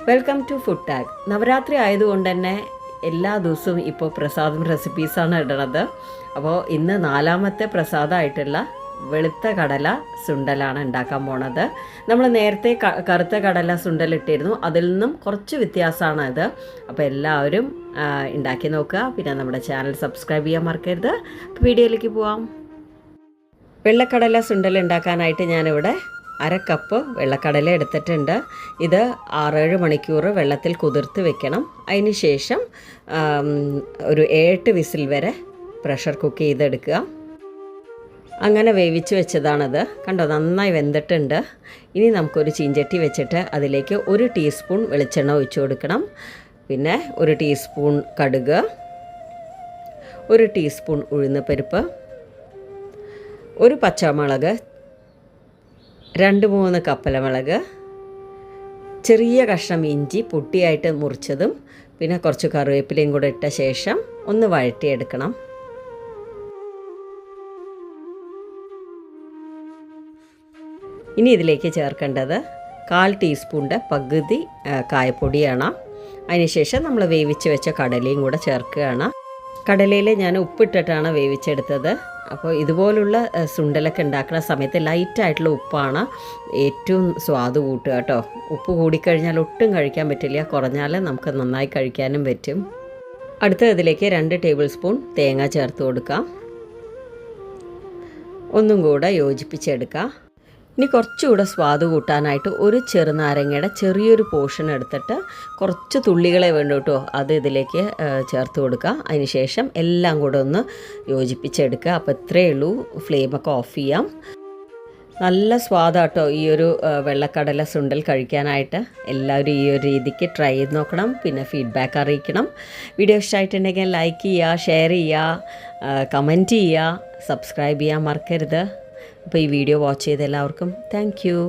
Welcome to food tag. Navratri ആയതുകൊണ്ട് തന്നെ എല്ലാ ദിവസവും ഇപ്പോൾ പ്രസാദം റെസിപ്പീസാണ് ഇടുന്നത്. അപ്പോൾ ഇന്ന് 4ാമത്തെ പ്രസാദമായിട്ടുള്ള വെളുത്ത കടല സുണ്ടലാണ് ഉണ്ടാക്കാൻ പോണത്. നമ്മൾ നേരത്തെ കറുത്ത കടല സുണ്ടൽ ഇട്ടിരുന്നു, അതിൽ നിന്നും കുറച്ച് വ്യത്യാസമാണ് ഇത്. അപ്പോൾ എല്ലാവരും ഉണ്ടാക്കി നോക്കുക. പിന്നെ നമ്മുടെ ചാനൽ സബ്സ്ക്രൈബ് ചെയ്യാൻ മറക്കരുത്. അപ്പോൾ വീഡിയോയിലേക്ക് പോവാം. വെള്ളക്കടല സുണ്ടൽ ഉണ്ടാക്കാനായിട്ട് ഞാനിവിടെ 1/2 കപ്പ് വെള്ളക്കടല എടുത്തിട്ടുണ്ട്. ഇത് 6-7 മണിക്കൂർ വെള്ളത്തിൽ കുതിർത്ത് വെക്കണം. അതിന് ശേഷം ഒരു 7 വിസിൽ വരെ പ്രഷർ കുക്ക് ചെയ്തെടുക്കുക. അങ്ങനെ വേവിച്ച് വെച്ചതാണത്. കണ്ടോ, നന്നായി വെന്തിട്ടുണ്ട്. ഇനി നമുക്കൊരു ചീഞ്ചട്ടി വെച്ചിട്ട് അതിലേക്ക് 1 ടീസ്പൂൺ വെളിച്ചെണ്ണ ഒഴിച്ചു കൊടുക്കണം. പിന്നെ 1 ടീസ്പൂൺ കടുക്, 1 ടീസ്പൂൺ ഉഴുന്നുപരിപ്പ്, 1 പച്ചമുളക്, 2-3 കപ്പലമുളക്, ചെറിയ കഷ്ണം ഇഞ്ചി പൊട്ടിയായിട്ട് മുറിച്ചതും, പിന്നെ കുറച്ച് കറിവേപ്പിലയും കൂടെ ഇട്ട ശേഷം ഒന്ന് വഴറ്റിയെടുക്കണം. ഇനി ഇതിലേക്ക് ചേർക്കേണ്ടത് 1/4 ടീസ്പൂണിൻ്റെ പകുതി കായപ്പൊടിയാണ്. അതിനുശേഷം നമ്മൾ വേവിച്ച് വെച്ച കടലയും കൂടെ ചേർക്കുകയാണ്. കടലയിൽ ഞാൻ ഉപ്പിട്ടിട്ടാണ് വേവിച്ചെടുത്തത്. അപ്പോൾ ഇതുപോലുള്ള സുണ്ടലൊക്കെ ഉണ്ടാക്കുന്ന സമയത്ത് ലൈറ്റായിട്ടുള്ള ഉപ്പാണ് ഏറ്റവും സ്വാദ് കൂട്ടുക കേട്ടോ. ഉപ്പ് കൂടിക്കഴിഞ്ഞാൽ ഒട്ടും കഴിക്കാൻ പറ്റില്ല, കുറഞ്ഞാൽ നമുക്ക് നന്നായി കഴിക്കാനും പറ്റും. അടുത്ത ഇതിലേക്ക് 2 ടേബിൾ സ്പൂൺ തേങ്ങ ചേർത്ത് കൊടുക്കാം. ഒന്നും കൂടെ യോജിപ്പിച്ചെടുക്കാം. ഇനി കുറച്ചുകൂടെ സ്വാദ് കൂട്ടാനായിട്ട് ഒരു ചെറുനാരങ്ങയുടെ ചെറിയൊരു പോർഷൻ എടുത്തിട്ട് കുറച്ച് തുള്ളികളെ വേണ്ടു കേട്ടോ, അത് ഇതിലേക്ക് ചേർത്ത് കൊടുക്കുക. അതിനുശേഷം എല്ലാം കൂടെ ഒന്ന് യോജിപ്പിച്ചെടുക്കുക. അപ്പോൾ ഇത്രയേ ഉള്ളൂ. ഫ്ലെയിമൊക്കെ ഓഫ് ചെയ്യാം. നല്ല സ്വാദാട്ടോ ഈ ഒരു വെള്ളക്കടല സുണ്ടൽ കഴിക്കാനായിട്ട്. എല്ലാവരും ഈ ഒരു രീതിക്ക് ട്രൈ ചെയ്ത് നോക്കണം. പിന്നെ ഫീഡ്ബാക്ക് അറിയിക്കണം. വീഡിയോ ഇഷ്ടമായിട്ടുണ്ടെങ്കിൽ ലൈക്ക് ചെയ്യുക, ഷെയർ ചെയ്യുക, കമൻറ്റ് ചെയ്യുക, സബ്സ്ക്രൈബ് ചെയ്യാൻ മറക്കരുത്. അപ്പോൾ ഈ വീഡിയോ വാച്ച് ചെയ്ത എല്ലാവർക്കും താങ്ക് യു.